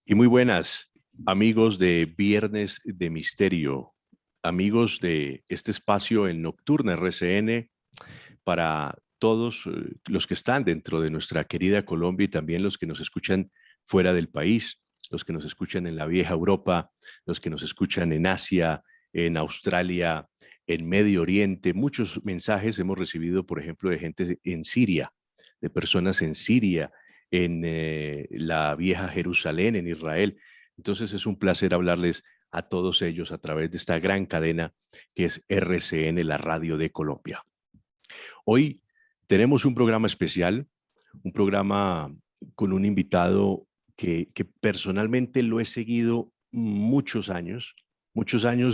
Y muy buenas, amigos de Viernes de Misterio, amigos de este espacio en Nocturna RCN para todos los que están dentro de nuestra querida Colombia y también los que nos escuchan fuera del país, los que nos escuchan en la vieja Europa, los que nos escuchan en Asia, en Australia, en Medio Oriente. Muchos mensajes hemos recibido, por ejemplo, de gente en Siria, de personas en Siria, en la vieja Jerusalén, en Israel. Entonces es un placer hablarles a todos ellos a través de esta gran cadena que es RCN, la radio de Colombia. Hoy tenemos un programa especial, un programa con un invitado que personalmente lo he seguido muchos años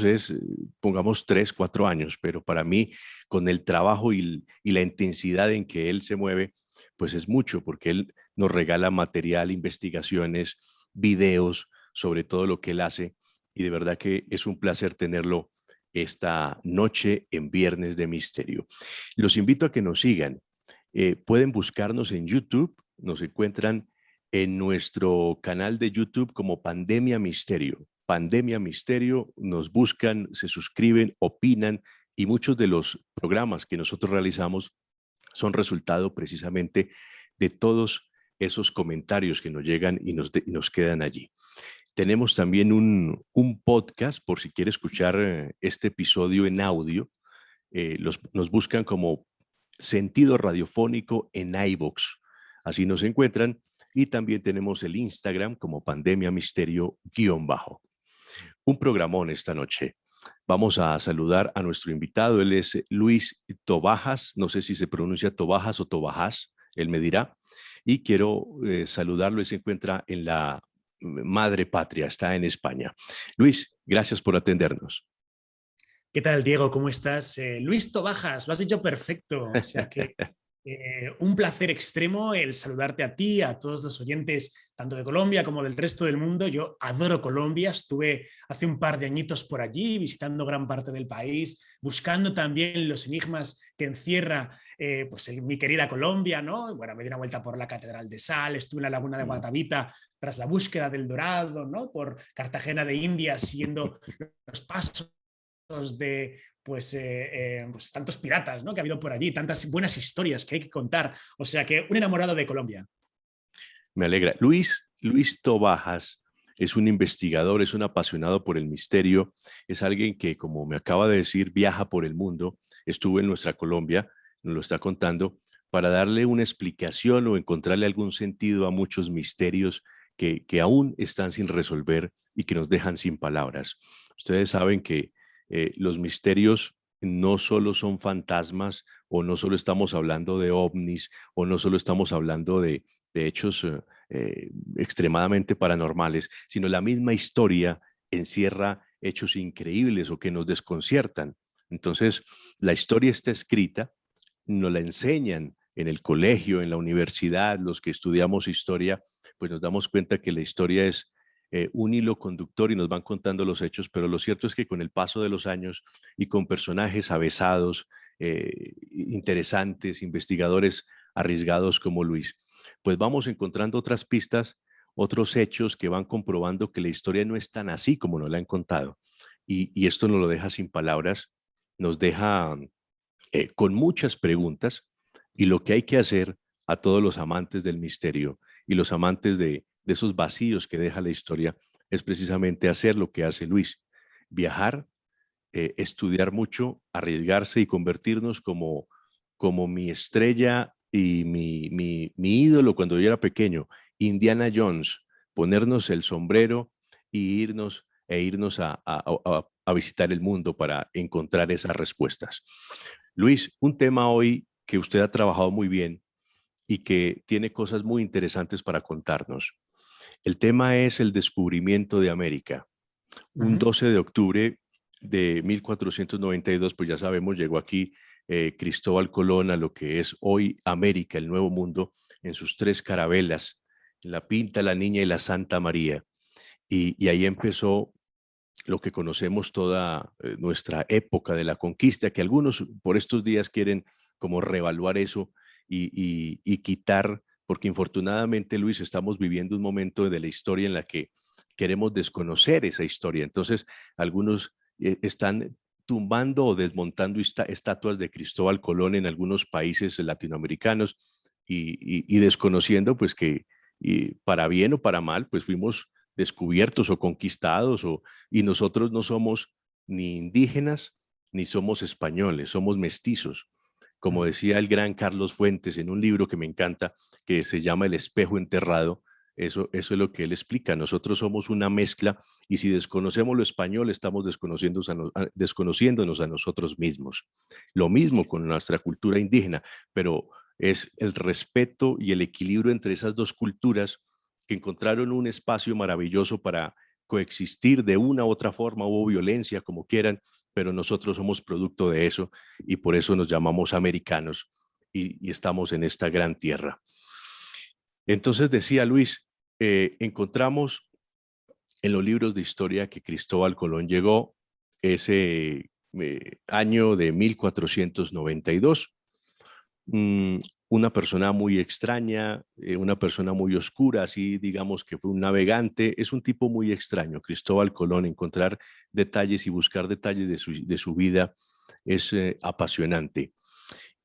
es, pongamos 3, 4 años, pero para mí con el trabajo y la intensidad en que él se mueve, pues es mucho, porque él nos regala material, investigaciones, videos sobre todo lo que él hace y de verdad que es un placer tenerlo esta noche en Viernes de Misterio. Los invito a que nos sigan. Pueden buscarnos en YouTube, nos encuentran en nuestro canal de YouTube como Pandemia Misterio. Pandemia Misterio, nos buscan, se suscriben, opinan y muchos de los programas que nosotros realizamos son resultado precisamente de todos esos comentarios que nos llegan y nos quedan allí. Tenemos también un podcast por si quiere escuchar este episodio en audio. Nos buscan como Sentido Radiofónico en iVoox. Así nos encuentran. Y también tenemos el Instagram como Pandemia Misterio-bajo. Un programón esta noche. Vamos a saludar a nuestro invitado. Él es Luis Tobajas. No sé si se pronuncia Tobajas o Tobajas. Él me dirá. Y quiero saludarlo. Él se encuentra en la madre patria. Está en España. Luis, gracias por atendernos. ¿Qué tal, Diego? ¿Cómo estás? Luis Tobajas, lo has dicho perfecto. O sea que un placer extremo el saludarte a ti, a todos los oyentes, tanto de Colombia como del resto del mundo. Yo adoro Colombia, estuve hace un par de añitos por allí, visitando gran parte del país, buscando también los enigmas que encierra mi querida Colombia, ¿no? Bueno, me di una vuelta por la Catedral de Sal, estuve en la Laguna de Guatavita tras la búsqueda del Dorado, ¿no? Por Cartagena de Indias, siguiendo los pasos de pues tantos piratas, ¿no?, que ha habido por allí, tantas buenas historias que hay que contar. O sea que un enamorado de Colombia. Me alegra. Luis Tobajas es un investigador, es un apasionado por el misterio, es alguien que, como me acaba de decir, viaja por el mundo, estuvo en nuestra Colombia, nos lo está contando, para darle una explicación o encontrarle algún sentido a muchos misterios que aún están sin resolver y que nos dejan sin palabras. Ustedes saben que los misterios no solo son fantasmas o no solo estamos hablando de ovnis o no solo estamos hablando de hechos extremadamente paranormales, sino la misma historia encierra hechos increíbles o que nos desconciertan. Entonces, la historia está escrita, nos la enseñan en el colegio, en la universidad, los que estudiamos historia, pues nos damos cuenta que la historia es un hilo conductor y nos van contando los hechos, pero lo cierto es que con el paso de los años y con personajes avesados, interesantes, investigadores arriesgados como Luis, pues vamos encontrando otras pistas, otros hechos que van comprobando que la historia no es tan así como nos la han contado. Y esto nos lo deja sin palabras, nos deja con muchas preguntas y lo que hay que hacer a todos los amantes del misterio y los amantes de esos vacíos que deja la historia es precisamente hacer lo que hace Luis, viajar, estudiar mucho, arriesgarse y convertirnos como mi estrella y mi ídolo cuando yo era pequeño, Indiana Jones, ponernos el sombrero y irnos a visitar el mundo para encontrar esas respuestas. Luis, un tema hoy que usted ha trabajado muy bien y que tiene cosas muy interesantes para contarnos. El tema es el descubrimiento de América. Un 12 de octubre de 1492, pues ya sabemos, llegó aquí Cristóbal Colón a lo que es hoy América, el Nuevo Mundo, en sus 3 carabelas, la Pinta, la Niña y la Santa María. Y ahí empezó lo que conocemos toda nuestra época de la conquista, que algunos por estos días quieren como reevaluar eso y quitar porque infortunadamente, Luis, estamos viviendo un momento de la historia en la que queremos desconocer esa historia. Entonces, algunos están tumbando o desmontando estatuas de Cristóbal Colón en algunos países latinoamericanos y desconociendo pues que para bien o para mal, pues fuimos descubiertos o conquistados y nosotros no somos ni indígenas ni somos españoles, somos mestizos. Como decía el gran Carlos Fuentes en un libro que me encanta, que se llama El espejo enterrado, eso es lo que él explica. Nosotros somos una mezcla y si desconocemos lo español, estamos desconociéndonos a nosotros mismos. Lo mismo con nuestra cultura indígena, pero es el respeto y el equilibrio entre esas dos culturas que encontraron un espacio maravilloso para coexistir de una u otra forma, hubo violencia, como quieran, pero nosotros somos producto de eso y por eso nos llamamos americanos y estamos en esta gran tierra. Entonces decía Luis, encontramos en los libros de historia que Cristóbal Colón llegó ese año de 1492. Una persona muy extraña, una persona muy oscura, así digamos que fue un navegante, es un tipo muy extraño, Cristóbal Colón. Encontrar detalles y buscar detalles de su vida es apasionante.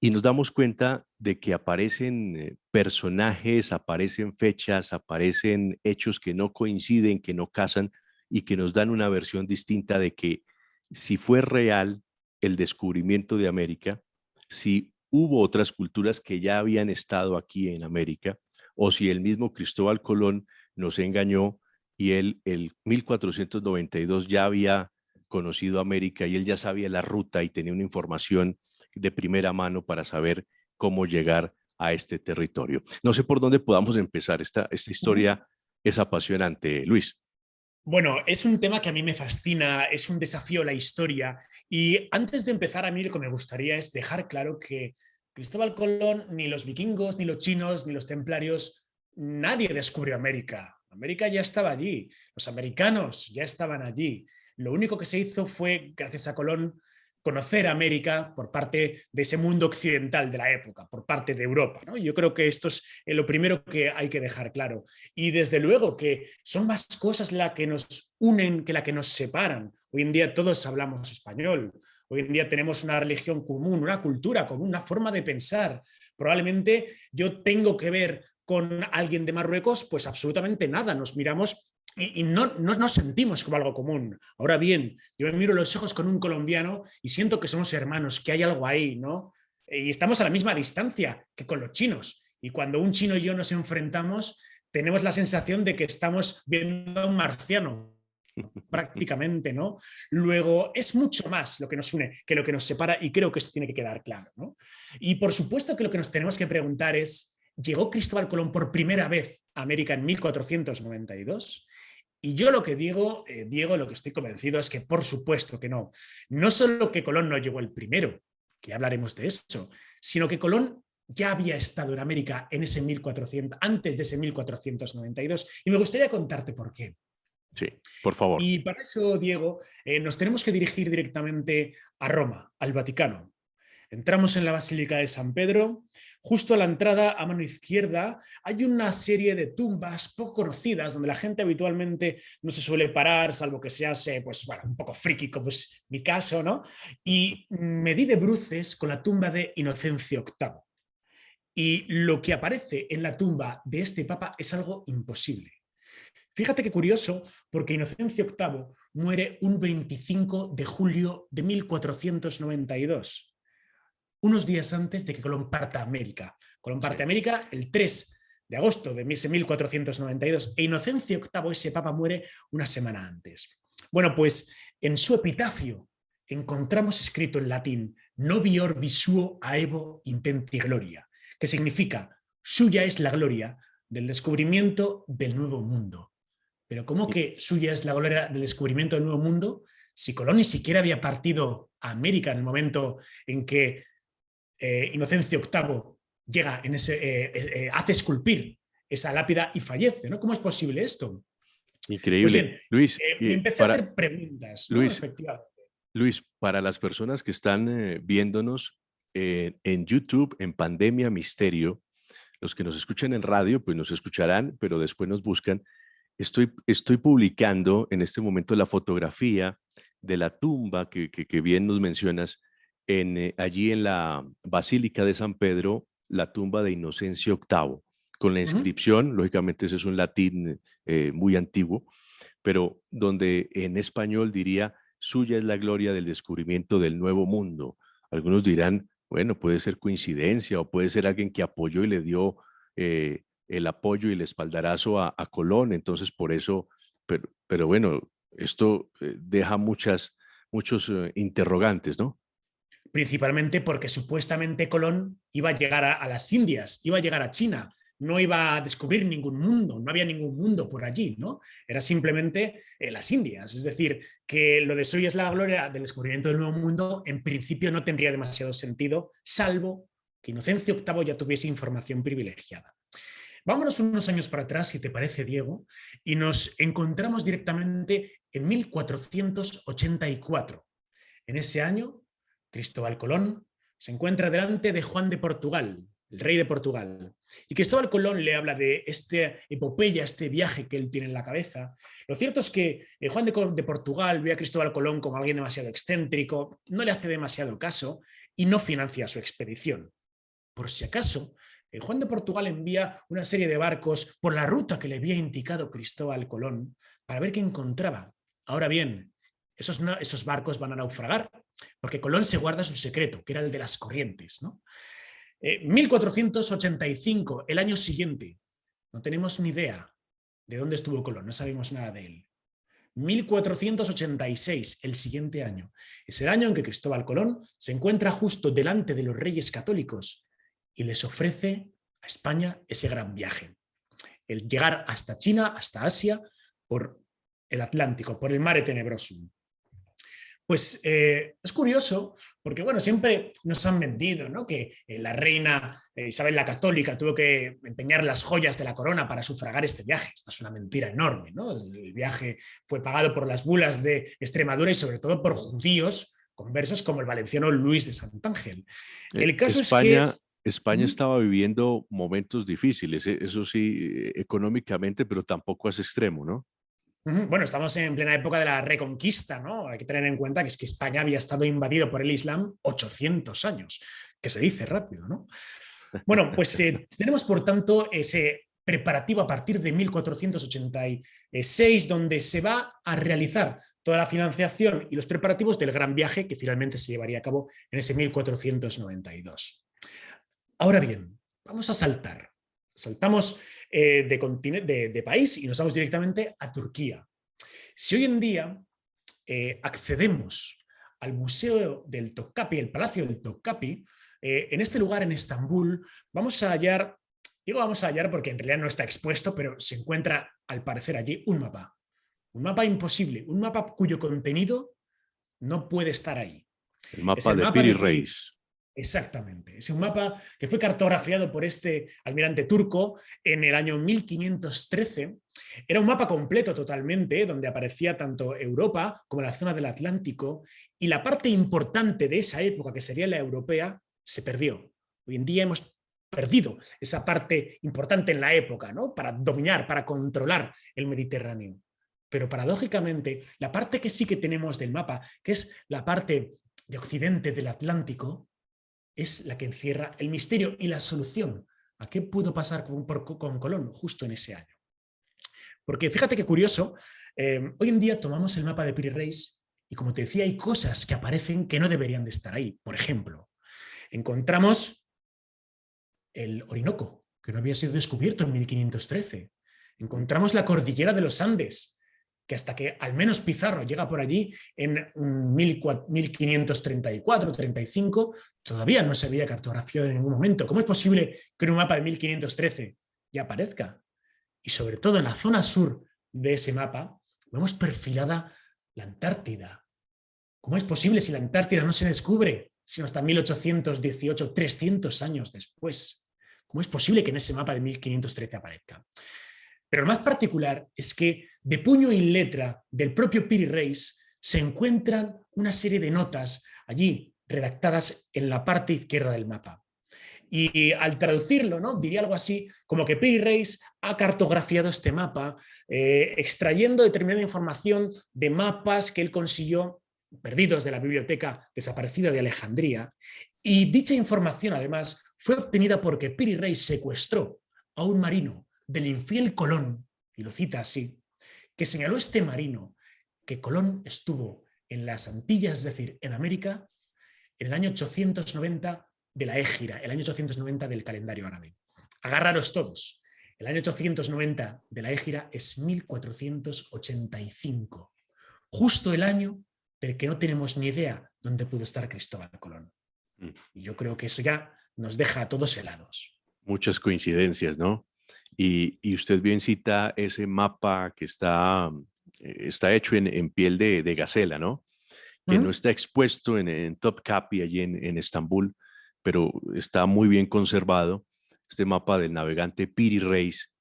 Y nos damos cuenta de que aparecen personajes, aparecen fechas, aparecen hechos que no coinciden, que no casan y que nos dan una versión distinta de que si fue real el descubrimiento de América, si hubo otras culturas que ya habían estado aquí en América, o si el mismo Cristóbal Colón nos engañó y él, el 1492, ya había conocido América y él ya sabía la ruta y tenía una información de primera mano para saber cómo llegar a este territorio. No sé por dónde podamos empezar. Esta historia es apasionante, Luis. Bueno, es un tema que a mí me fascina, es un desafío la historia. Y antes de empezar, a mí lo que me gustaría es dejar claro que Cristóbal Colón, ni los vikingos, ni los chinos, ni los templarios, nadie descubrió América. América ya estaba allí, los americanos ya estaban allí. Lo único que se hizo fue, gracias a Colón, conocer América por parte de ese mundo occidental de la época, por parte de Europa, ¿no? Yo creo que esto es lo primero que hay que dejar claro. Y desde luego que son más cosas las que nos unen que las que nos separan. Hoy en día todos hablamos español. Hoy en día tenemos una religión común, una cultura común, una forma de pensar. Probablemente yo tengo que ver con alguien de Marruecos, pues absolutamente nada. Nos miramos y no nos sentimos como algo común. Ahora bien, yo me miro los ojos con un colombiano y siento que somos hermanos, que hay algo ahí, ¿no? Y estamos a la misma distancia que con los chinos. Y cuando un chino y yo nos enfrentamos, tenemos la sensación de que estamos viendo a un marciano, prácticamente, ¿no? Luego, es mucho más lo que nos une que lo que nos separa y creo que esto tiene que quedar claro, ¿no? Y por supuesto que lo que nos tenemos que preguntar es, ¿llegó Cristóbal Colón por primera vez a América en 1492? Y yo lo que digo, Diego, lo que estoy convencido es que por supuesto que no. No solo que Colón no llegó el primero, que hablaremos de eso, sino que Colón ya había estado en América en ese 1400, antes de ese 1492. Y me gustaría contarte por qué. Sí, por favor. Y para eso, Diego, nos tenemos que dirigir directamente a Roma, al Vaticano. Entramos en la Basílica de San Pedro. Justo a la entrada, a mano izquierda, hay una serie de tumbas poco conocidas donde la gente habitualmente no se suele parar, salvo que seas pues, bueno, un poco friki, como es mi caso, ¿no? Y me di de bruces con la tumba de Inocencio VIII. Y lo que aparece en la tumba de este papa es algo imposible. Fíjate qué curioso, porque Inocencio VIII muere un 25 de julio de 1492, unos días antes de que Colón parta a América. Colón parte a América el 3 de agosto de 1492 e Inocencio VIII, ese papa, muere una semana antes. Bueno, pues en su epitafio encontramos escrito en latín Novior visuo aevo intenti gloria, que significa suya es la gloria del descubrimiento del nuevo mundo. Pero ¿cómo que suya es la gloria del descubrimiento del nuevo mundo? Si Colón ni siquiera había partido a América en el momento en que Inocencio VIII llega en hace esculpir esa lápida y fallece, ¿no? ¿Cómo es posible esto? Pues Increíble. bien, Luis, me empecé a hacer preguntas, ¿no? Luis, Efectivamente. Luis, para las personas que están viéndonos en YouTube, en Pandemia Misterio, los que nos escuchan en radio, pues nos escucharán, pero después nos buscan. Estoy publicando en este momento la fotografía de la tumba que bien nos mencionas, allí en la Basílica de San Pedro, la tumba de Inocencio VIII, con la Ujú. inscripción, lógicamente ese es un latín muy antiguo, pero donde en español diría, suya es la gloria del descubrimiento del nuevo mundo. Algunos dirán, bueno, puede ser coincidencia o puede ser alguien que apoyó y le dio el apoyo y el espaldarazo a Colón, entonces por eso, pero bueno, esto deja muchos interrogantes, ¿no? Principalmente porque supuestamente Colón iba a llegar a las Indias, iba a llegar a China, no iba a descubrir ningún mundo, no había ningún mundo por allí, ¿no? Era simplemente las Indias. Es decir, que lo de Soy es la gloria del descubrimiento del nuevo mundo, en principio no tendría demasiado sentido, salvo que Inocencio VIII ya tuviese información privilegiada. Vámonos unos años para atrás, si te parece, Diego, y nos encontramos directamente en 1484. En ese año, Cristóbal Colón se encuentra delante de Juan de Portugal, el rey de Portugal. Y Cristóbal Colón le habla de esta epopeya, este viaje que él tiene en la cabeza. Lo cierto es que Juan de Portugal ve a Cristóbal Colón como alguien demasiado excéntrico, no le hace demasiado caso y no financia su expedición. Por si acaso, Juan de Portugal envía una serie de barcos por la ruta que le había indicado Cristóbal Colón para ver qué encontraba. Ahora bien, esos barcos van a naufragar porque Colón se guarda su secreto, que era el de las corrientes, ¿no? 1485, el año siguiente, no tenemos ni idea de dónde estuvo Colón, no sabemos nada de él. 1486, el siguiente año, es el año en que Cristóbal Colón se encuentra justo delante de los reyes católicos y les ofrece a España ese gran viaje, el llegar hasta China, hasta Asia, por el Atlántico, por el Mare Tenebrosum. Pues es curioso, porque bueno, siempre nos han vendido, ¿no? Que la reina Isabel la Católica tuvo que empeñar las joyas de la corona para sufragar este viaje. Esta es una mentira enorme, ¿no? El viaje fue pagado por las bulas de Extremadura y sobre todo por judíos conversos como el valenciano Luis de Santángel. El caso es que... España estaba viviendo momentos difíciles, eso sí, económicamente, pero tampoco es extremo, ¿no? Bueno, estamos en plena época de la Reconquista, ¿no? Hay que tener en cuenta que es que España había estado invadido por el Islam 800 años, que se dice rápido, ¿no? Bueno, pues tenemos por tanto ese preparativo a partir de 1486, donde se va a realizar toda la financiación y los preparativos del gran viaje que finalmente se llevaría a cabo en ese 1492. Ahora bien, vamos a saltar. Saltamos de país y nos vamos directamente a Turquía. Si hoy en día accedemos al Museo del Topkapi, el Palacio del Topkapi, en este lugar, en Estambul, vamos a hallar, digo vamos a hallar porque en realidad no está expuesto, pero se encuentra al parecer allí un mapa imposible, un mapa cuyo contenido no puede estar ahí. El Es mapa el de mapa Piri de Piri. Reis. Exactamente, es un mapa que fue cartografiado por este almirante turco en el año 1513. Era un mapa completo totalmente, donde aparecía tanto Europa como la zona del Atlántico, y la parte importante de esa época, que sería la europea, se perdió. Hoy en día hemos perdido esa parte importante en la época, ¿no? Para dominar, para controlar el Mediterráneo. Pero paradójicamente, la parte que sí que tenemos del mapa, que es la parte de occidente del Atlántico, es la que encierra el misterio y la solución a qué pudo pasar con Colón justo en ese año. Porque fíjate qué curioso, hoy en día tomamos el mapa de Piri Reis y como te decía, hay cosas que aparecen que no deberían de estar ahí. Por ejemplo, encontramos el Orinoco, que no había sido descubierto en 1513. Encontramos la cordillera de los Andes, que hasta que al menos Pizarro llega por allí en 1534-35, todavía no se había cartografiado en ningún momento. ¿Cómo es posible que en un mapa de 1513 ya aparezca? Y sobre todo en la zona sur de ese mapa vemos perfilada la Antártida. ¿Cómo es posible si la Antártida no se descubre sino hasta 1818, 300 años después? ¿Cómo es posible que en ese mapa de 1513 aparezca? Pero lo más particular es que de puño y letra del propio Piri Reis se encuentran una serie de notas allí redactadas en la parte izquierda del mapa. Y al traducirlo, ¿no? Diría algo así como que Piri Reis ha cartografiado este mapa, extrayendo determinada información de mapas que él consiguió perdidos de la biblioteca desaparecida de Alejandría. Y dicha información, además, fue obtenida porque Piri Reis secuestró a un marino del infiel Colón, y lo cita así, que señaló este marino que Colón estuvo en las Antillas, es decir, en América, en el año 890 de la Égira, el año 890 del calendario árabe. Agarraros todos. El año 890 de la Égira es 1485, justo el año del que no tenemos ni idea dónde pudo estar Cristóbal Colón. Y yo creo que eso ya nos deja a todos helados. Muchas coincidencias, ¿no? Y usted bien cita ese mapa que está hecho en piel de gacela, ¿no? Que no está expuesto en Topkapi, allí en Estambul, pero está muy bien conservado, este mapa del navegante Piri Reis,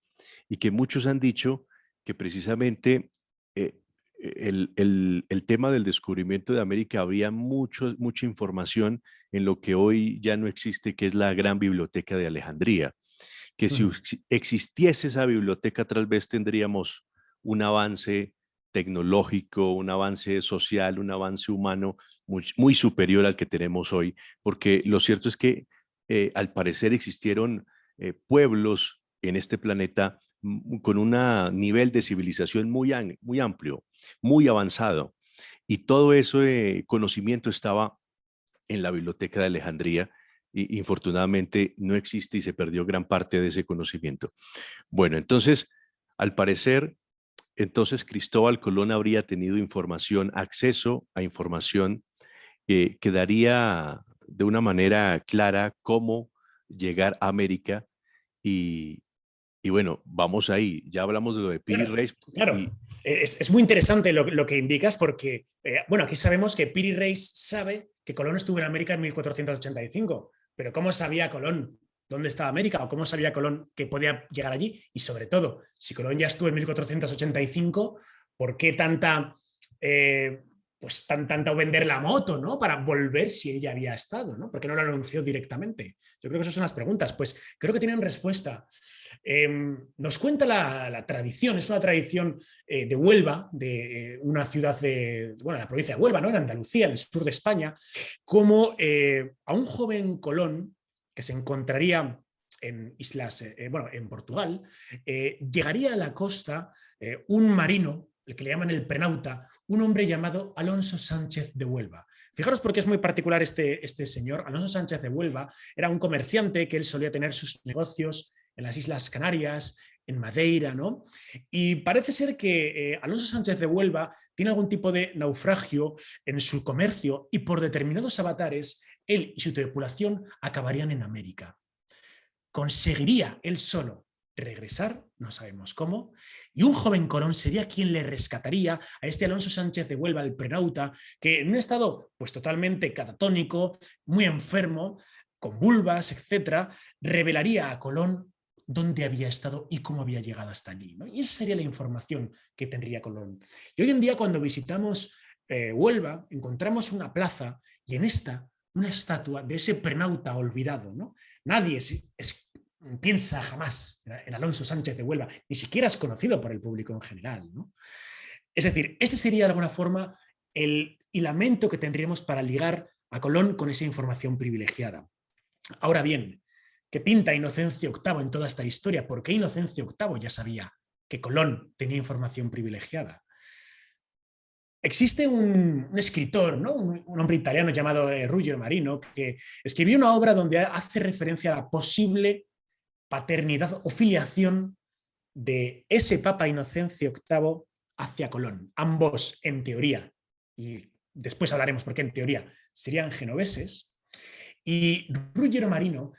y que muchos han dicho que precisamente el tema del descubrimiento de América habría mucha información en lo que hoy ya no existe, que es la gran biblioteca de Alejandría, que si existiese esa biblioteca tal vez tendríamos un avance tecnológico, un avance social, un avance humano muy superior al que tenemos hoy, porque lo cierto es que al parecer existieron pueblos en este planeta con un nivel de civilización muy amplio, muy avanzado, y todo ese conocimiento estaba en la biblioteca de Alejandría, y infortunadamente no existe y se perdió gran parte de ese conocimiento. Bueno, entonces, al parecer, entonces Cristóbal Colón habría tenido acceso a información que daría de una manera clara cómo llegar a América y, y bueno, vamos ahí. Ya hablamos de lo de Piri Claro, Reis claro. y Es muy interesante lo que indicas porque, bueno, aquí sabemos que Piri Reis sabe que Colón estuvo en América en 1485, pero ¿cómo sabía Colón dónde estaba América o cómo sabía Colón que podía llegar allí? Y sobre todo, si Colón ya estuvo en 1485, ¿por qué tanta vender la moto, ¿no? Para volver si ella había estado, ¿no? ¿Por qué no lo anunció directamente? Yo creo que esas son las preguntas. Pues creo que tienen respuesta. Nos cuenta la tradición, es una tradición de Huelva, de una ciudad la provincia de Huelva, ¿no? En Andalucía, en el sur de España, como a un joven Colón que se encontraría en islas, en Portugal, llegaría a la costa un marino, el que le llaman el prenauta, un hombre llamado Alonso Sánchez de Huelva. Fijaros por qué es muy particular este señor. Alonso Sánchez de Huelva era un comerciante que él solía tener sus negocios en las Islas Canarias, en Madeira, ¿no? Y parece ser que Alonso Sánchez de Huelva tiene algún tipo de naufragio en su comercio y por determinados avatares, él y su tripulación acabarían en América. ¿Conseguiría él solo regresar? No sabemos cómo. Y un joven Colón sería quien le rescataría a este Alonso Sánchez de Huelva, el prenauta, que en un estado pues totalmente catatónico, muy enfermo, con vulvas, etcétera, revelaría a Colón dónde había estado y cómo había llegado hasta allí, ¿no? Y esa sería la información que tendría Colón. Y hoy en día, cuando visitamos Huelva, encontramos una plaza y en esta una estatua de ese prenauta olvidado, ¿no? Nadie piensa jamás en Alonso Sánchez de Huelva, ni siquiera es conocido por el público en general, ¿no? Es decir, este sería de alguna forma el hilamento que tendríamos para ligar a Colón con esa información privilegiada. Ahora bien, ¿qué pinta Inocencio VIII en toda esta historia? ¿Por qué Inocencio VIII ya sabía que Colón tenía información privilegiada? Existe un escritor, ¿no? un hombre italiano llamado Ruggero Marino, que escribió una obra donde hace referencia a la posible paternidad o filiación de ese Papa Inocencio VIII hacia Colón. Ambos, en teoría, y después hablaremos por qué en teoría, serían genoveses. Y Ruggero Marino,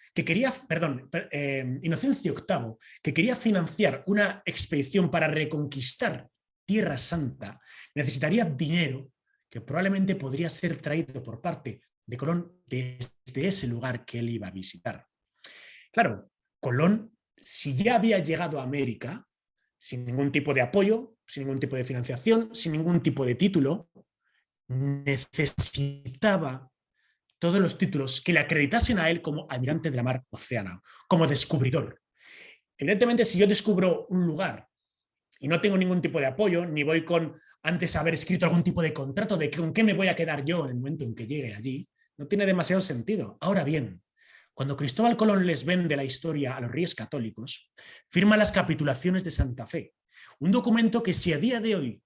Inocencio VIII, que quería financiar una expedición para reconquistar Tierra Santa, necesitaría dinero que probablemente podría ser traído por parte de Colón desde ese lugar que él iba a visitar. Claro, Colón, si ya había llegado a América, sin ningún tipo de apoyo, sin ningún tipo de financiación, sin ningún tipo de título, necesitaba todos los títulos que le acreditasen a él como almirante de la mar Océano, como descubridor. Evidentemente, si yo descubro un lugar y no tengo ningún tipo de apoyo, ni voy con antes haber escrito algún tipo de contrato de con qué me voy a quedar yo en el momento en que llegue allí, no tiene demasiado sentido. Ahora bien, cuando Cristóbal Colón les vende la historia a los reyes católicos, firma las capitulaciones de Santa Fe, un documento que si a día de hoy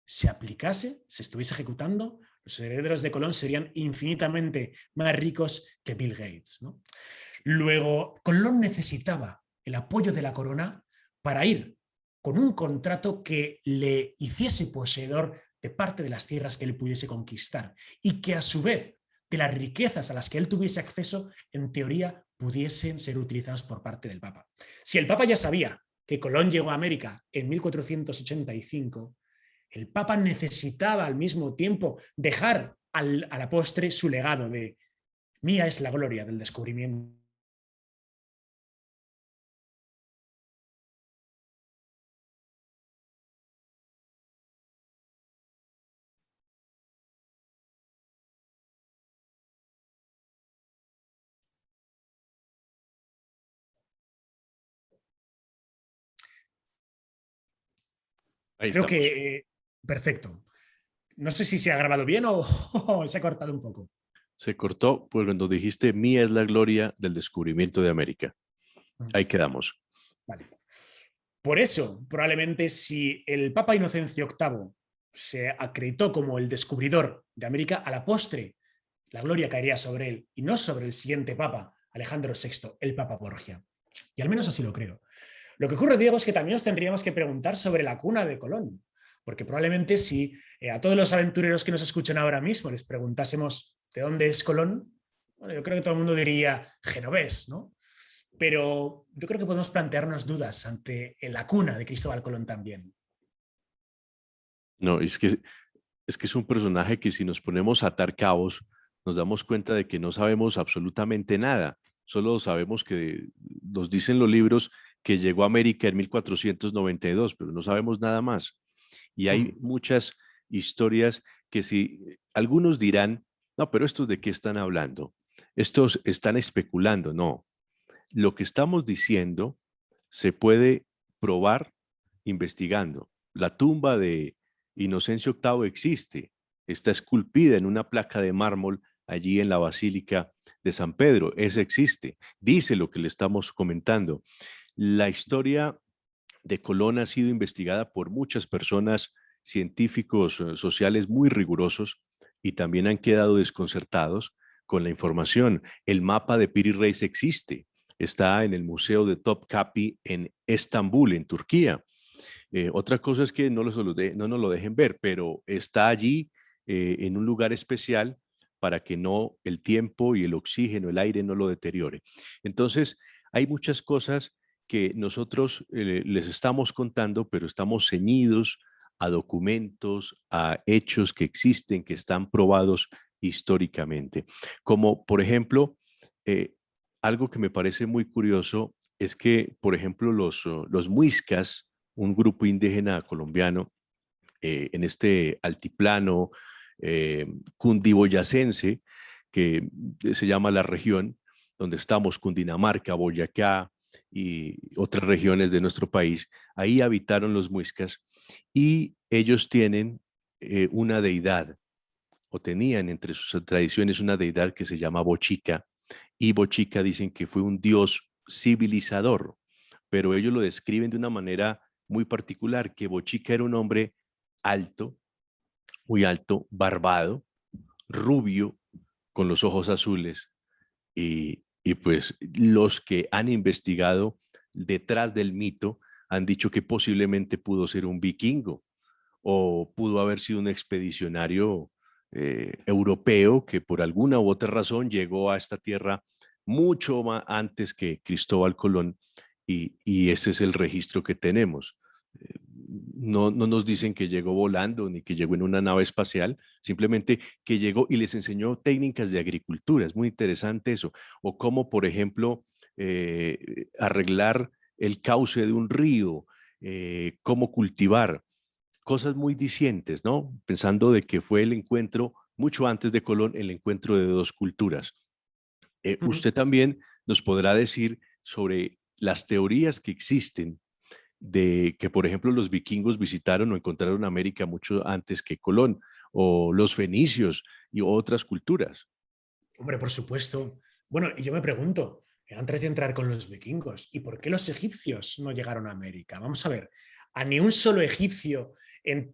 se aplicase, se estuviese ejecutando, los herederos de Colón serían infinitamente más ricos que Bill Gates, ¿no? Luego, Colón necesitaba el apoyo de la corona para ir con un contrato que le hiciese poseedor de parte de las tierras que él pudiese conquistar y que a su vez de las riquezas a las que él tuviese acceso, en teoría, pudiesen ser utilizadas por parte del Papa. Si el Papa ya sabía que Colón llegó a América en 1485, el Papa necesitaba al mismo tiempo dejar a la postre su legado de mía es la gloria del descubrimiento. Ahí Creo estamos. que perfecto. No sé si se ha grabado bien o se ha cortado un poco. Se cortó pues, cuando dijiste, mía es la gloria del descubrimiento de América. Ahí quedamos. Vale. Por eso, probablemente si el Papa Inocencio VIII se acreditó como el descubridor de América, a la postre la gloria caería sobre él y no sobre el siguiente Papa, Alejandro VI, el Papa Borgia. Y al menos así lo creo. Lo que ocurre, Diego, es que también nos tendríamos que preguntar sobre la cuna de Colón, porque probablemente si a todos los aventureros que nos escuchan ahora mismo les preguntásemos de dónde es Colón, bueno, yo creo que todo el mundo diría genovés, ¿no? Pero yo creo que podemos plantearnos dudas ante la cuna de Cristóbal Colón también. No, es que es un personaje que si nos ponemos a atar cabos, nos damos cuenta de que no sabemos absolutamente nada. Solo sabemos que nos dicen los libros que llegó a América en 1492, pero no sabemos nada más. Y hay muchas historias que si algunos dirán, no, pero estos de qué están hablando, estos están especulando, no. Lo que estamos diciendo se puede probar investigando. La tumba de Inocencio VIII existe, está esculpida en una placa de mármol allí en la Basílica de San Pedro, esa existe, dice lo que le estamos comentando. La historia de Colón ha sido investigada por muchas personas, científicos sociales muy rigurosos y también han quedado desconcertados con la información. El mapa de Piri Reis existe, está en el Museo de Topkapi en Estambul, en Turquía. Otra cosa es que no nos lo dejen ver, pero está allí en un lugar especial para que no el tiempo y el oxígeno, el aire no lo deteriore. Entonces, hay muchas cosas que nosotros les estamos contando, pero estamos ceñidos a documentos, a hechos que existen, que están probados históricamente. Como, por ejemplo, eh, algo que me parece muy curioso es que, por ejemplo, los muiscas, un grupo indígena colombiano, en este altiplano cundiboyacense, que se llama la región donde estamos, Cundinamarca, Boyacá y otras regiones de nuestro país, ahí habitaron los muiscas y ellos tienen una deidad, o tenían entre sus tradiciones una deidad que se llama Bochica, y Bochica dicen que fue un dios civilizador, pero ellos lo describen de una manera muy particular, que Bochica era un hombre alto, muy alto, barbado, rubio, con los ojos azules, y pues los que han investigado detrás del mito han dicho que posiblemente pudo ser un vikingo o pudo haber sido un expedicionario europeo que por alguna u otra razón llegó a esta tierra mucho más antes que Cristóbal Colón y ese es el registro que tenemos. No nos dicen que llegó volando ni que llegó en una nave espacial, simplemente que llegó y les enseñó técnicas de agricultura. Es muy interesante eso. O cómo, por ejemplo, arreglar el cauce de un río, cómo cultivar cosas muy dicientes, ¿no? Pensando de que fue el encuentro mucho antes de Colón, el encuentro de dos culturas. Ujú. Usted también nos podrá decir sobre las teorías que existen de que, por ejemplo, los vikingos visitaron o encontraron América mucho antes que Colón, o los fenicios y otras culturas. Hombre, por supuesto. Bueno, y yo me pregunto, antes de entrar con los vikingos, ¿y por qué los egipcios no llegaron a América? Vamos a ver, a ni un solo egipcio en,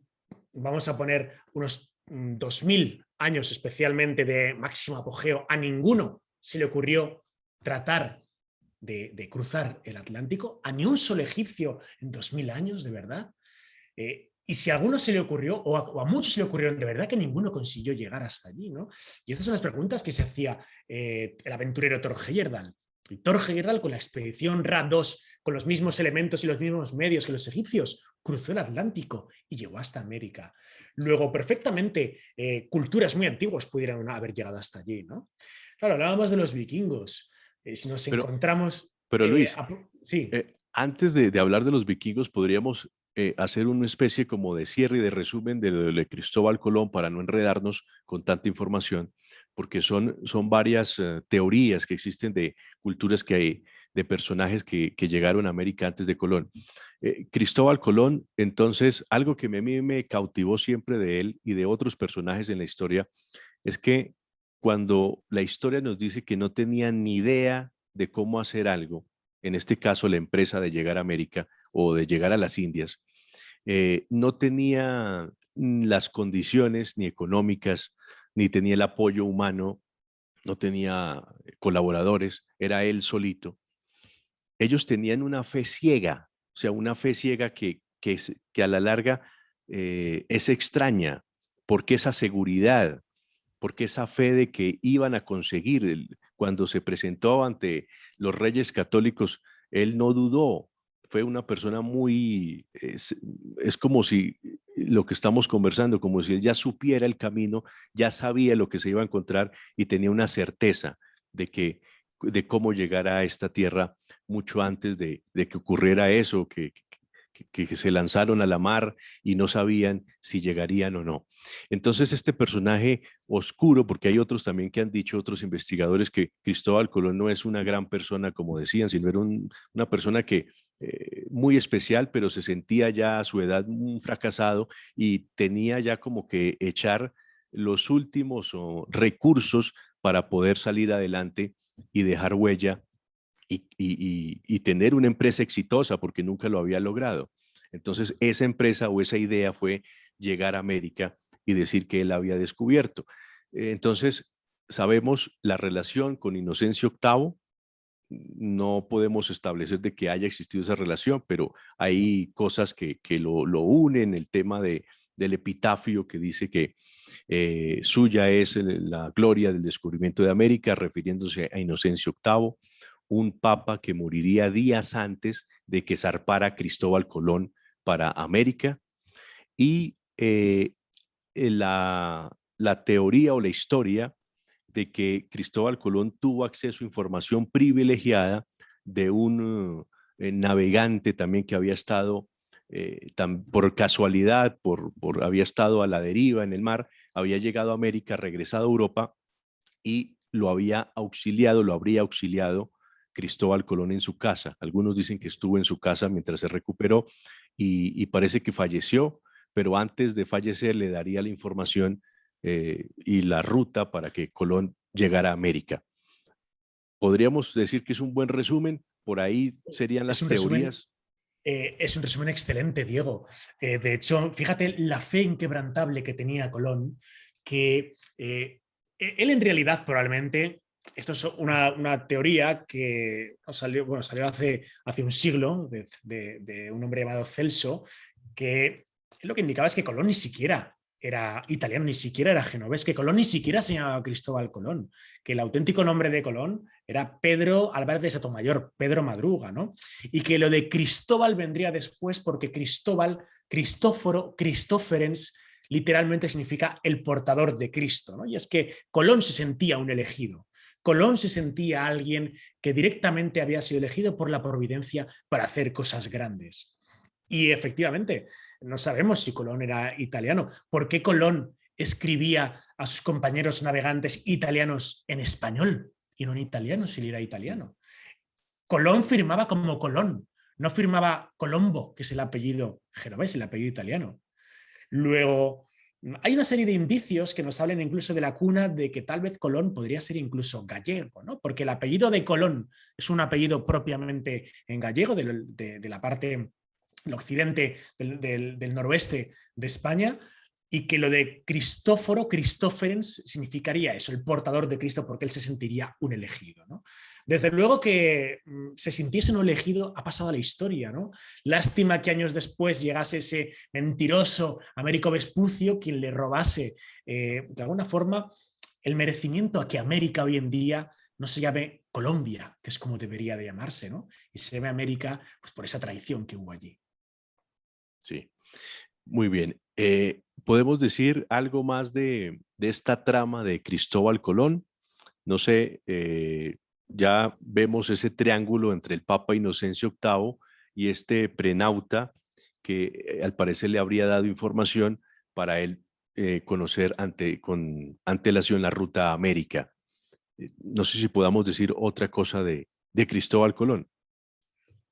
vamos a poner unos 2000 años especialmente de máximo apogeo, a ninguno se le ocurrió tratar de cruzar el Atlántico, a ni un solo egipcio en 2000 años, de verdad. Y si a alguno se le ocurrió, o a muchos se le ocurrieron, de verdad que ninguno consiguió llegar hasta allí, ¿no? Y estas son las preguntas que se hacía el aventurero Thor Heyerdahl. Y Thor Heyerdahl, con la expedición Ra-2, con los mismos elementos y los mismos medios que los egipcios, cruzó el Atlántico y llegó hasta América. Luego, perfectamente, culturas muy antiguas pudieran haber llegado hasta allí, ¿no? Claro, hablábamos de los vikingos. Si nos Pero, encontramos... pero Luis, sí. antes de hablar de los vikingos, podríamos hacer una especie como de cierre y de resumen de lo de Cristóbal Colón para no enredarnos con tanta información, porque son varias teorías que existen de culturas que hay, de personajes que llegaron a América antes de Colón. Cristóbal Colón, entonces, algo que a mí me cautivó siempre de él y de otros personajes en la historia es que cuando la historia nos dice que no tenían ni idea de cómo hacer algo, en este caso la empresa de llegar a América o de llegar a las Indias, no tenía las condiciones ni económicas, ni tenía el apoyo humano, no tenía colaboradores, era él solito. Ellos tenían una fe ciega, o sea, una fe ciega que a la larga es extraña, porque esa seguridad, porque esa fe de que iban a conseguir, cuando se presentó ante los reyes católicos, él no dudó, fue una persona muy, es como si lo que estamos conversando, como si él ya supiera el camino, ya sabía lo que se iba a encontrar y tenía una certeza de que de cómo llegar a esta tierra mucho antes de que ocurriera eso, que se lanzaron a la mar y no sabían si llegarían o no. Entonces este personaje oscuro, porque hay otros también que han dicho, otros investigadores, que Cristóbal Colón no es una gran persona, como decían, sino era una persona que muy especial, pero se sentía ya a su edad un fracasado y tenía ya como que echar los últimos recursos para poder salir adelante y dejar huella y tener una empresa exitosa porque nunca lo había logrado. Entonces, esa empresa o esa idea fue llegar a América y decir que él había descubierto. Entonces, sabemos la relación con Inocencio VIII, no podemos establecer de que haya existido esa relación, pero hay cosas que lo unen, el tema del epitafio que dice que suya es la gloria del descubrimiento de América, refiriéndose a Inocencio VIII, un papa que moriría días antes de que zarpara Cristóbal Colón para América, y la teoría o la historia de que Cristóbal Colón tuvo acceso a información privilegiada de un navegante también que había estado por casualidad, había estado a la deriva en el mar, había llegado a América, regresado a Europa y lo habría auxiliado Cristóbal Colón en su casa. Algunos dicen que estuvo en su casa mientras se recuperó y parece que falleció, pero antes de fallecer le daría la información y la ruta para que Colón llegara a América. Podríamos decir que es un buen resumen, por ahí serían Es las un resumen teorías. Es un resumen excelente, Diego. De hecho, fíjate la fe inquebrantable que tenía Colón, que él en realidad probablemente, esto es una teoría que salió, bueno, salió hace un siglo de un hombre llamado Celso, que lo que indicaba es que Colón ni siquiera era italiano, ni siquiera era genovés, que Colón ni siquiera se llamaba Cristóbal Colón, que el auténtico nombre de Colón era Pedro Álvarez de Sotomayor, Pedro Madruga, ¿no? Y que lo de Cristóbal vendría después porque Cristóbal, Cristóforo, Cristóferens, literalmente significa el portador de Cristo, ¿no? Y es que Colón se sentía un elegido. Colón se sentía alguien que directamente había sido elegido por la providencia para hacer cosas grandes. Y efectivamente, no sabemos si Colón era italiano. ¿Por qué Colón escribía a sus compañeros navegantes italianos en español y no en italiano si él era italiano. Colón firmaba como Colón, no firmaba Colombo, que es el apellido genovés, el apellido italiano. Luego, hay una serie de indicios que nos hablan incluso de la cuna de que tal vez Colón podría ser incluso gallego, ¿no? Porque el apellido de Colón es un apellido propiamente en gallego, de la parte del occidente, del noroeste de España, y que lo de Cristóforo, Cristóferens, significaría eso, el portador de Cristo, porque él se sentiría un elegido, ¿no? Desde luego que se sintiese un elegido ha pasado a la historia, ¿no? Lástima que años después llegase ese mentiroso Américo Vespucio, quien le robase, de alguna forma, el merecimiento a que América hoy en día no se llame Colombia, que es como debería de llamarse, ¿no? Y se llame América pues, por esa traición que hubo allí. Sí, muy bien. ¿Podemos decir algo más de esta trama de Cristóbal Colón? No sé, ya vemos ese triángulo entre el Papa Inocencio VIII y este prenauta que al parecer le habría dado información para él conocer con antelación la ruta a América. No sé si podamos decir otra cosa de Cristóbal Colón.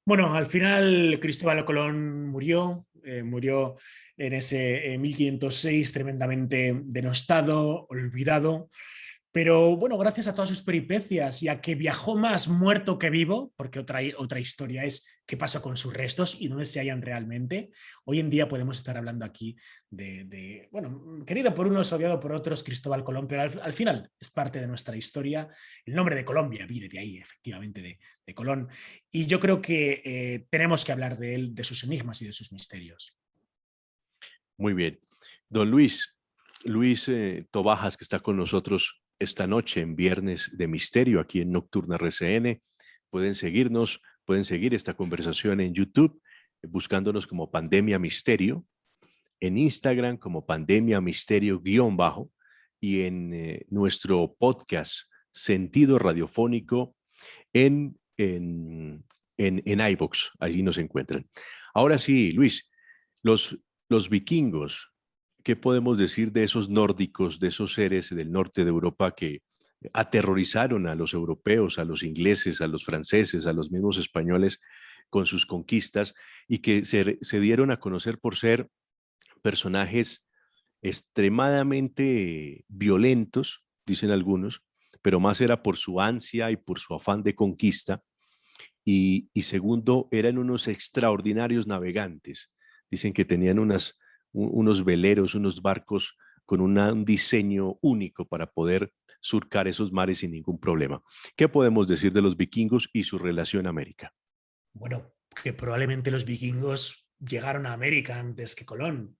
Bueno, al final Cristóbal Colón murió en ese 1506 tremendamente denostado, olvidado. Pero bueno, gracias a todas sus peripecias y a que viajó más muerto que vivo, porque otra historia es qué pasa con sus restos y dónde se hallan realmente, hoy en día podemos estar hablando aquí bueno, querido por unos, odiado por otros, Cristóbal Colón, pero al final es parte de nuestra historia. El nombre de Colombia viene de ahí, efectivamente, de Colón. Y yo creo que tenemos que hablar de él, de sus enigmas y de sus misterios. Muy bien. Don Luis Tobajas, que está con nosotros esta noche en Viernes de Misterio, aquí en Nocturna RCN. Pueden seguirnos, pueden seguir esta conversación en YouTube, buscándonos como Pandemia Misterio, en Instagram como Pandemia Misterio-bajo y en nuestro podcast Sentido Radiofónico en iVoox. Allí nos encuentran. Ahora sí, Luis, los vikingos, ¿qué podemos decir de esos nórdicos, de esos seres del norte de Europa que aterrorizaron a los europeos, a los ingleses, a los franceses, a los mismos españoles con sus conquistas y que se dieron a conocer por ser personajes extremadamente violentos, dicen algunos, pero más era por su ansia y por su afán de conquista? Y segundo, eran unos extraordinarios navegantes. Dicen que tenían unos veleros, unos barcos con un diseño único para poder surcar esos mares sin ningún problema. ¿Qué podemos decir de los vikingos y su relación a América? Bueno, que probablemente los vikingos llegaron a América antes que Colón.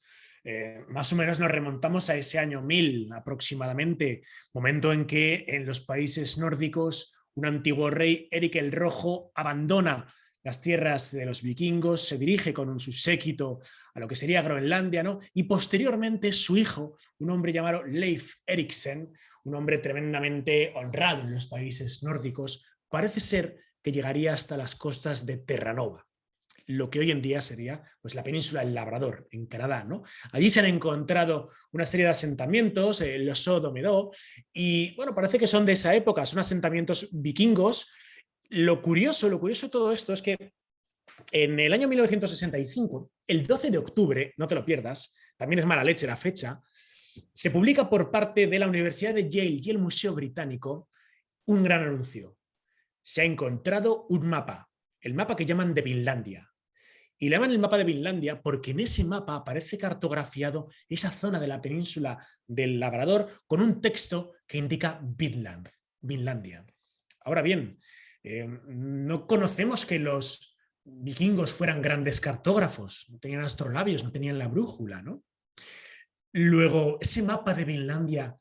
Más o menos nos remontamos a ese año 1000 aproximadamente, momento en que en los países nórdicos un antiguo rey, Eric el Rojo, abandona las tierras de los vikingos, se dirige con su séquito a lo que sería Groenlandia, ¿no? Y posteriormente su hijo, un hombre llamado Leif Eriksen, un hombre tremendamente honrado en los países nórdicos, parece ser que llegaría hasta las costas de Terranova, lo que hoy en día sería pues, la península del Labrador, en Canadá, ¿no? Allí se han encontrado una serie de asentamientos, el Sodo-Medó, y bueno, parece que son de esa época, son asentamientos vikingos. Lo curioso de todo esto es que en el año 1965, el 12 de octubre, no te lo pierdas, también es mala leche la fecha, se publica por parte de la Universidad de Yale y el Museo Británico un gran anuncio. Se ha encontrado un mapa, el mapa que llaman de Vinlandia. Y le llaman el mapa de Vinlandia porque en ese mapa aparece cartografiado esa zona de la península del Labrador con un texto que indica Vinlandia. Ahora bien, no conocemos que los vikingos fueran grandes cartógrafos, no tenían astrolabios, no tenían la brújula, ¿no? Luego, ese mapa de Vinlandia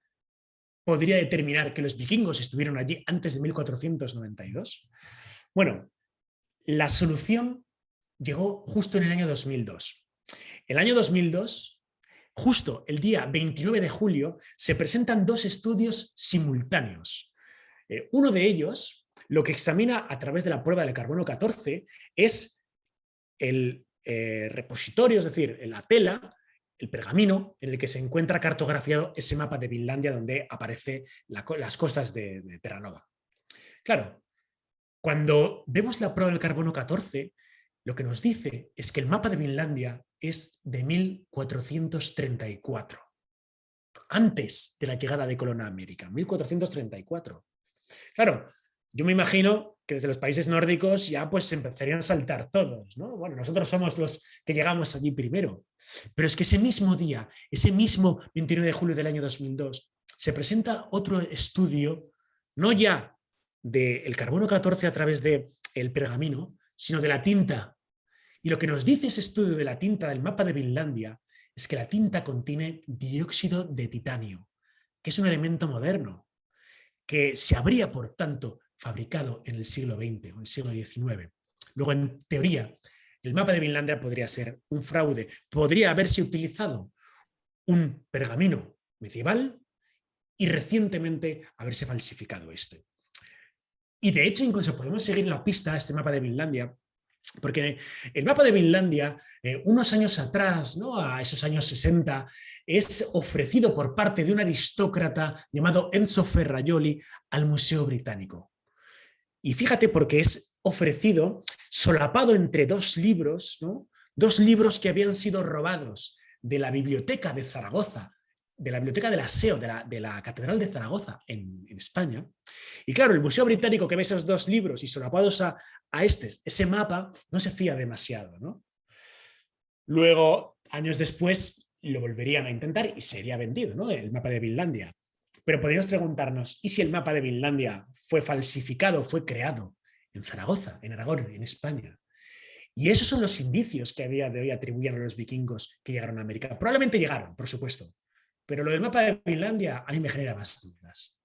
podría determinar que los vikingos estuvieron allí antes de 1492. Bueno, la solución llegó justo en el año 2002. El año 2002, justo el día 29 de julio, se presentan dos estudios simultáneos. Uno de ellos, lo que examina a través de la prueba del carbono 14, es el repositorio, es decir, la tela el pergamino en el que se encuentra cartografiado ese mapa de Vinlandia donde aparece las costas de Terranova. Claro, cuando vemos la prueba del carbono 14, lo que nos dice es que el mapa de Vinlandia es de 1434, antes de la llegada de Colón a América, 1434. Claro, yo me imagino que desde los países nórdicos ya pues se empezarían a saltar todos, ¿no? Bueno, nosotros somos los que llegamos allí primero. Pero es que ese mismo día, ese mismo 29 de julio del año 2002, se presenta otro estudio, no ya del carbono 14 a través del pergamino, sino de la tinta. Y lo que nos dice ese estudio de la tinta del mapa de Vinlandia es que la tinta contiene dióxido de titanio, que es un elemento moderno, que se habría, por tanto, fabricado en el siglo XX o el siglo XIX. Luego, en teoría, el mapa de Vinlandia podría ser un fraude, podría haberse utilizado un pergamino medieval y recientemente haberse falsificado este. Y de hecho, incluso podemos seguir la pista a este mapa de Vinlandia, porque el mapa de Vinlandia, unos años atrás, ¿no? A esos años 60, es ofrecido por parte de un aristócrata llamado Enzo Ferrajoli al Museo Británico. Y fíjate, porque es ofrecido solapado entre dos libros, ¿no? Dos libros que habían sido robados de la biblioteca de Zaragoza, de la biblioteca de la SEO, de la Catedral de Zaragoza en España. Y claro, el Museo Británico, que ve esos dos libros y solapados a ese mapa, no se fía demasiado, ¿no? Luego, años después, lo volverían a intentar y sería vendido, ¿no? El mapa de Vinlandia. Pero podríamos preguntarnos, ¿y si el mapa de Vinlandia fue falsificado, fue creado en Zaragoza, en Aragón, en España? Y esos son los indicios que a día de hoy atribuían a los vikingos que llegaron a América. Probablemente llegaron, por supuesto, pero lo del mapa de Finlandia a mí me genera más dudas.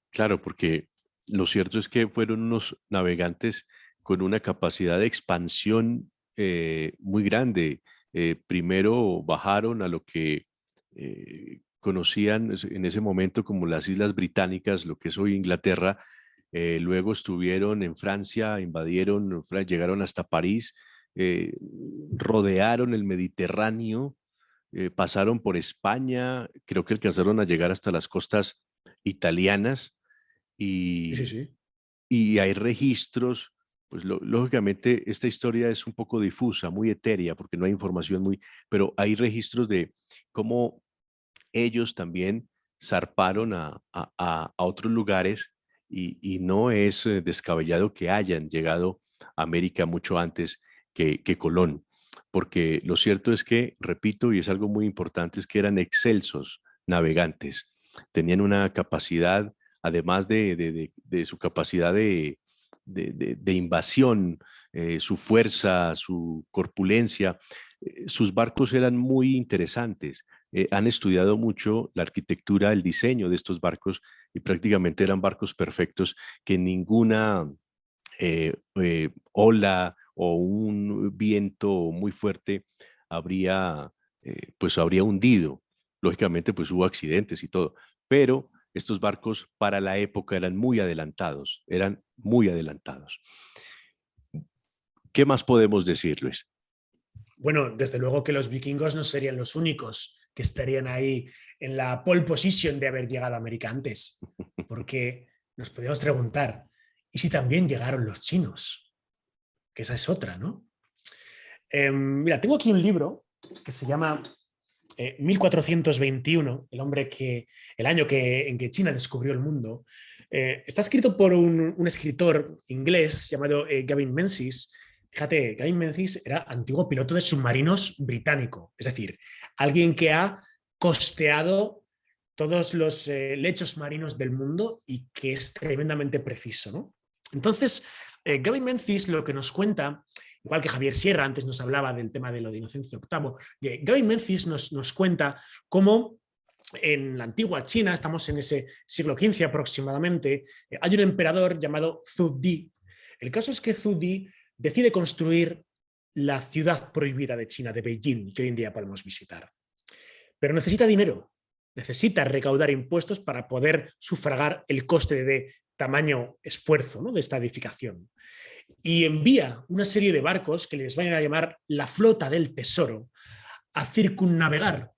Claro, porque lo cierto es que fueron unos navegantes con una capacidad de expansión muy grande. Primero bajaron a lo que conocían en ese momento como las Islas Británicas, lo que es hoy Inglaterra. Luego estuvieron en Francia, invadieron, llegaron hasta París, eh, rodearon el Mediterráneo, pasaron por España, creo que alcanzaron a llegar hasta las costas italianas Sí, y, sí. y hay registros, pues lógicamente esta historia es un poco difusa, muy etérea, porque no hay información muy, pero hay registros de cómo ellos también zarparon a otros lugares y no es descabellado que hayan llegado a América mucho antes que Colón, porque lo cierto es que, repito, y es algo muy importante, es que eran excelsos navegantes, tenían una capacidad, además de su capacidad de invasión, su fuerza, su corpulencia, sus barcos eran muy interesantes. Han estudiado mucho la arquitectura, el diseño de estos barcos y prácticamente eran barcos perfectos que ninguna ola o un viento muy fuerte habría, pues habría hundido. Lógicamente, pues hubo accidentes y todo, pero estos barcos para la época eran muy adelantados, eran muy adelantados. ¿Qué más podemos decir, Luis? Bueno, desde luego que los vikingos no serían los únicos que estarían ahí en la pole position de haber llegado a América antes, porque nos podemos preguntar, ¿y si también llegaron los chinos? Que esa es otra, ¿no? Mira, tengo aquí un libro que se llama 1421, el año en que China descubrió el mundo. Está escrito por un escritor inglés llamado Gavin Menzies. Fíjate, Gavin Menzies era antiguo piloto de submarinos británico, es decir, alguien que ha costeado todos los lechos marinos del mundo y que es tremendamente preciso, ¿no? Entonces, Gavin Menzies lo que nos cuenta, igual que Javier Sierra antes nos hablaba del tema de lo de Inocencio VIII, Gavin Menzies nos cuenta cómo en la antigua China, estamos en ese siglo XV aproximadamente, hay un emperador llamado Zhu Di. El caso es que Zhu Di decide construir la ciudad prohibida de China, de Beijing, que hoy en día podemos visitar. Pero necesita dinero, necesita recaudar impuestos para poder sufragar el coste de tamaño esfuerzo, ¿no?, de esta edificación. Y envía una serie de barcos que les van a llamar la flota del tesoro a circunnavegar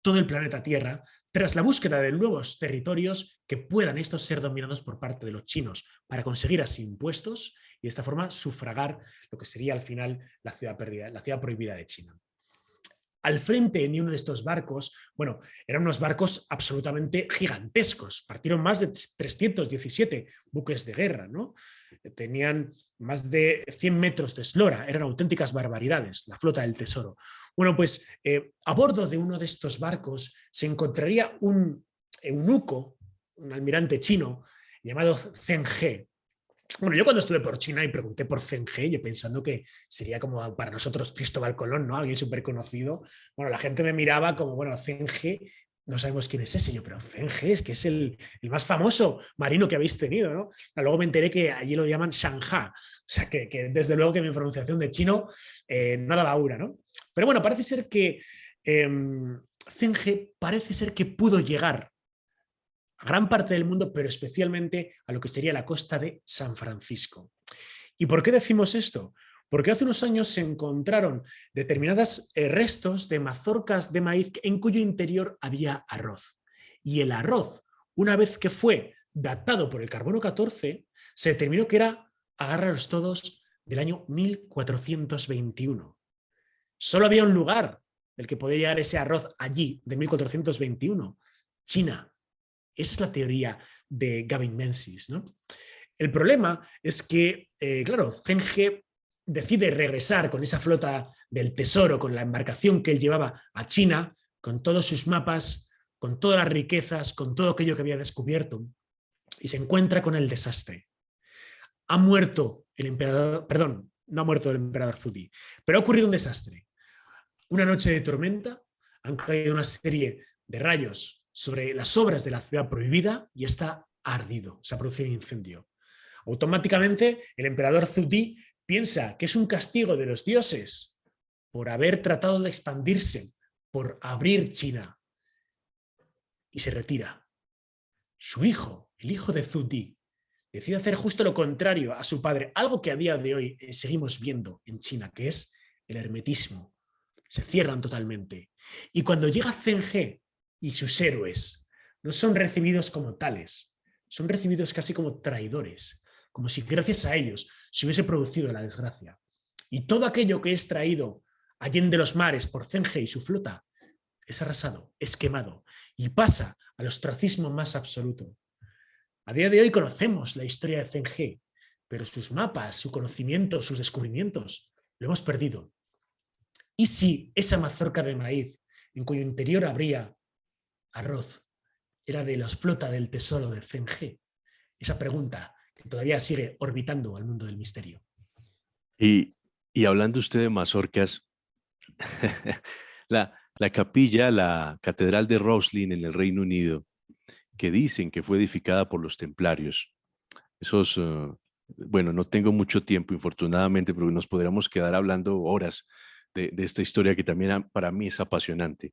todo el planeta Tierra tras la búsqueda de nuevos territorios que puedan estos ser dominados por parte de los chinos para conseguir así impuestos y de esta forma sufragar lo que sería al final la ciudad perdida, la ciudad prohibida de China. Al frente en uno de estos barcos, bueno, eran unos barcos absolutamente gigantescos, partieron más de 317 buques de guerra, ¿no? Tenían más de 100 metros de eslora, eran auténticas barbaridades, la flota del tesoro. Bueno, pues a bordo de uno de estos barcos se encontraría un eunuco, un almirante chino llamado Zheng He. Bueno, yo cuando estuve por China y pregunté por Zheng He, yo pensando que sería como para nosotros Cristóbal Colón, ¿no? Alguien súper conocido. Bueno, la gente me miraba como, bueno, Zheng He, no sabemos quién es ese. Yo, pero Zheng He es que es el más famoso marino que habéis tenido, ¿no? Luego me enteré que allí lo llaman Shanghai. O sea, que desde luego que mi pronunciación de chino no daba aura, ¿no? Pero bueno, parece ser que Zheng He parece ser que pudo llegar a gran parte del mundo, pero especialmente a lo que sería la costa de San Francisco. ¿Y por qué decimos esto? Porque hace unos años se encontraron determinados restos de mazorcas de maíz en cuyo interior había arroz. Y el arroz, una vez que fue datado por el carbono 14, se determinó que era, agárralos todos, del año 1421. Solo había un lugar del que podía llegar ese arroz allí, de 1421, China. Esa es la teoría de Gavin Menzies, ¿no? El problema es que, claro, Zheng He decide regresar con esa flota del tesoro, con la embarcación que él llevaba a China, con todos sus mapas, con todas las riquezas, con todo aquello que había descubierto, y se encuentra con el desastre. Ha muerto el emperador, perdón, no ha muerto el emperador Zudi, pero ha ocurrido un desastre. Una noche de tormenta, han caído una serie de rayos sobre las obras de la ciudad prohibida y está ardido, se ha producido un incendio. Automáticamente el emperador Zudi piensa que es un castigo de los dioses por haber tratado de expandirse, por abrir China, y se retira. Su hijo, el hijo de Zudi, decide hacer justo lo contrario a su padre, algo que a día de hoy seguimos viendo en China, que es el hermetismo. Se cierran totalmente. Y cuando llega Zheng He y sus héroes, no son recibidos como tales, son recibidos casi como traidores, como si gracias a ellos se hubiese producido la desgracia. Y todo aquello que es traído allende los mares por Zheng He y su flota es arrasado, es quemado y pasa al ostracismo más absoluto. A día de hoy conocemos la historia de Zheng He, pero sus mapas, su conocimiento, sus descubrimientos, lo hemos perdido. ¿Y si esa mazorca de maíz, en cuyo interior habría arroz, era de la flota del tesoro de Zheng He? Esa pregunta que todavía sigue orbitando al mundo del misterio. Y hablando usted de mazorcas, la capilla, la Catedral de Roslin en el Reino Unido, que dicen que fue edificada por los templarios. Esos, bueno, no tengo mucho tiempo, infortunadamente, pero nos podríamos quedar hablando horas de esta historia que también para mí es apasionante.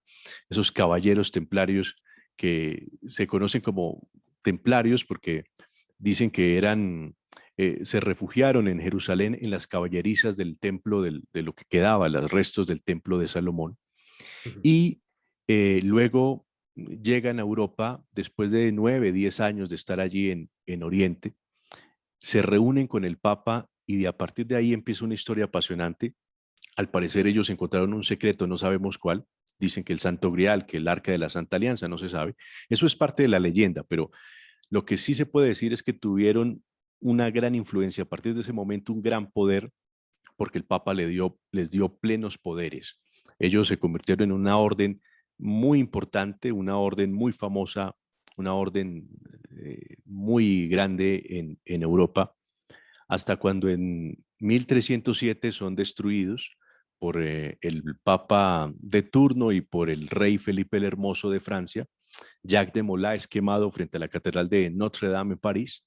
Esos caballeros templarios que se conocen como templarios porque dicen que eran, se refugiaron en Jerusalén en las caballerizas del templo, de lo que quedaba, los restos del templo de Salomón. Y luego llegan a Europa después de 9, 10 años de estar allí en Oriente, se reúnen con el Papa y a partir de ahí empieza una historia apasionante. Al parecer ellos encontraron un secreto, no sabemos cuál. Dicen que el Santo Grial, que el Arca de la Santa Alianza, no se sabe. Eso es parte de la leyenda, pero lo que sí se puede decir es que tuvieron una gran influencia, a partir de ese momento un gran poder, porque el Papa les dio plenos poderes. Ellos se convirtieron en una orden muy importante, una orden muy famosa, una orden muy grande en Europa, hasta cuando en 1307 son destruidos por el Papa de turno y por el rey Felipe el Hermoso de Francia. Jacques de Molay es quemado frente a la Catedral de Notre Dame en París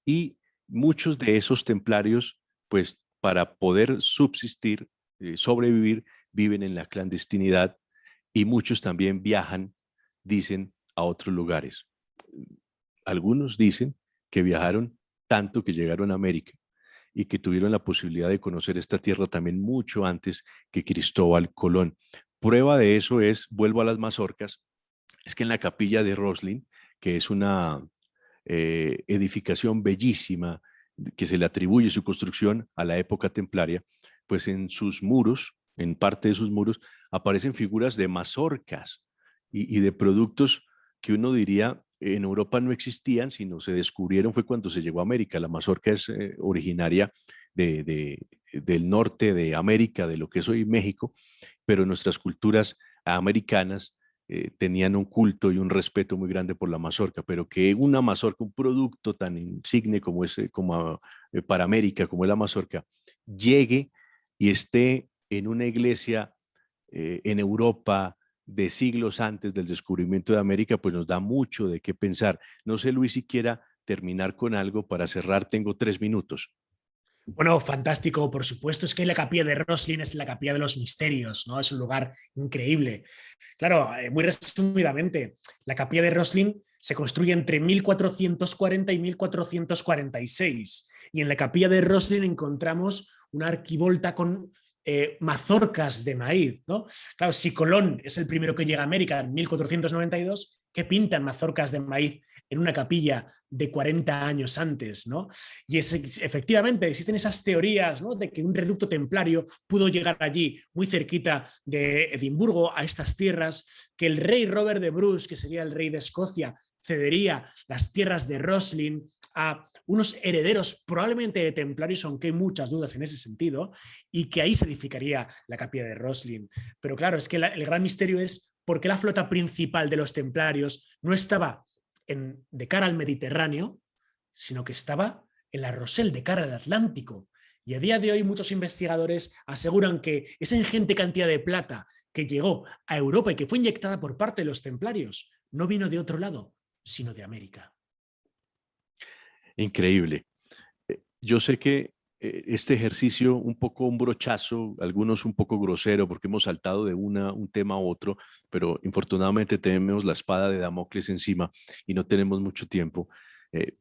y muchos de esos templarios, pues para poder subsistir, sobrevivir, viven en la clandestinidad y muchos también viajan, dicen, a otros lugares. Algunos dicen que viajaron tanto que llegaron a América y que tuvieron la posibilidad de conocer esta tierra también mucho antes que Cristóbal Colón. prueba de eso es, vuelvo a las mazorcas, es que en la capilla de Roslin, que es una edificación bellísima que se le atribuye su construcción a la época templaria, pues en sus muros, en parte de sus muros, aparecen figuras de mazorcas y de productos que uno diría en Europa no existían, sino se descubrieron fue cuando se llegó a América. La mazorca es originaria del norte de América, de lo que es hoy México, pero nuestras culturas americanas tenían un culto y un respeto muy grande por la mazorca, pero que una mazorca, un producto tan insigne como ese, como para América, como es la mazorca, llegue y esté en una iglesia en Europa de siglos antes del descubrimiento de América, pues nos da mucho de qué pensar. No sé, Luis, si quiera terminar con algo para cerrar, tengo 3 minutos. Bueno, fantástico, por supuesto. Es que la capilla de Roslin es la capilla de los misterios, ¿no? Es un lugar increíble. Claro, muy resumidamente, la capilla de Roslin se construye entre 1440 y 1446. Y en la capilla de Roslin encontramos una arquivolta con mazorcas de maíz, ¿no? Claro, si Colón es el primero que llega a América en 1492, ¿qué pintan mazorcas de maíz en una capilla de 40 años antes, ¿no? Y efectivamente existen esas teorías, ¿no?, de que un reducto templario pudo llegar allí, muy cerquita de Edimburgo, a estas tierras, que el rey Robert de Bruce, que sería el rey de Escocia, cedería las tierras de Roslin a unos herederos probablemente de templarios, aunque hay muchas dudas en ese sentido, y que ahí se edificaría la capilla de Roslin. Pero claro, es que el gran misterio es por qué la flota principal de los templarios no estaba de cara al Mediterráneo, sino que estaba en la Rochelle, de cara al Atlántico. Y a día de hoy muchos investigadores aseguran que esa ingente cantidad de plata que llegó a Europa y que fue inyectada por parte de los templarios no vino de otro lado, sino de América. Increíble. Yo sé que este ejercicio un poco un brochazo, algunos un poco grosero porque hemos saltado de un tema a otro, pero infortunadamente tenemos la espada de Damocles encima y no tenemos mucho tiempo.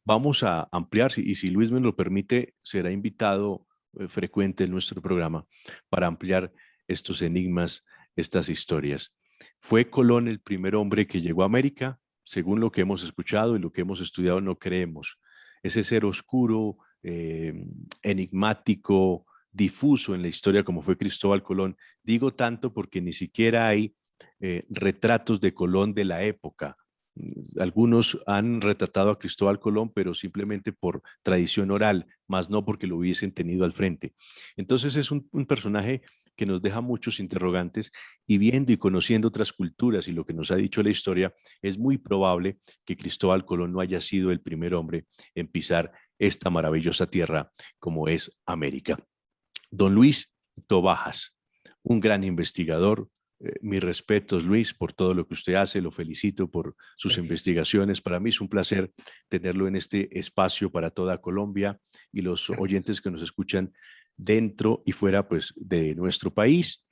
Vamos a ampliar y si Luis me lo permite, será invitado frecuente en nuestro programa para ampliar estos enigmas, estas historias. ¿Fue Colón el primer hombre que llegó a América? Según lo que hemos escuchado y lo que hemos estudiado, no creemos. Ese ser oscuro, enigmático, difuso en la historia como fue Cristóbal Colón. Digo tanto porque ni siquiera hay retratos de Colón de la época. Algunos han retratado a Cristóbal Colón, pero simplemente por tradición oral, más no porque lo hubiesen tenido al frente. Entonces es un personaje que nos deja muchos interrogantes y viendo y conociendo otras culturas y lo que nos ha dicho la historia, es muy probable que Cristóbal Colón no haya sido el primer hombre en pisar esta maravillosa tierra como es América. Don Luis Tobajas, un gran investigador. Mis respetos, Luis, por todo lo que usted hace. Lo felicito por sus Gracias. investigaciones. Para mí es un placer tenerlo en este espacio para toda Colombia y los Gracias. oyentes que nos escuchan dentro y fuera pues, de nuestro país,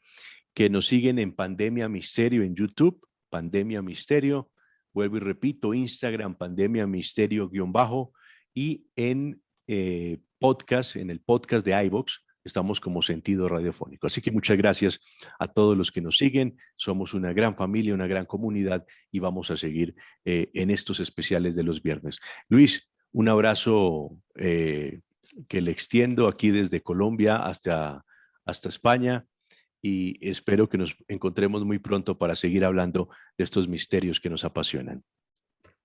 que nos siguen en Pandemia Misterio en YouTube, Pandemia Misterio, vuelvo y repito, Instagram, Pandemia Misterio _ y en podcast, en el podcast de iVoox, estamos como Sentido Radiofónico. Así que muchas gracias a todos los que nos siguen. Somos una gran familia, una gran comunidad y vamos a seguir en estos especiales de los viernes. Luis, un abrazo que le extiendo aquí desde Colombia hasta España y espero que nos encontremos muy pronto para seguir hablando de estos misterios que nos apasionan.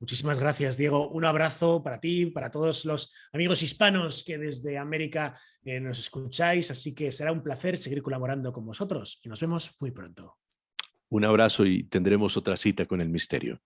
Muchísimas gracias, Diego. Un abrazo para ti, para todos los amigos hispanos que desde América nos escucháis. Así que será un placer seguir colaborando con vosotros y nos vemos muy pronto. Un abrazo y tendremos otra cita con el misterio.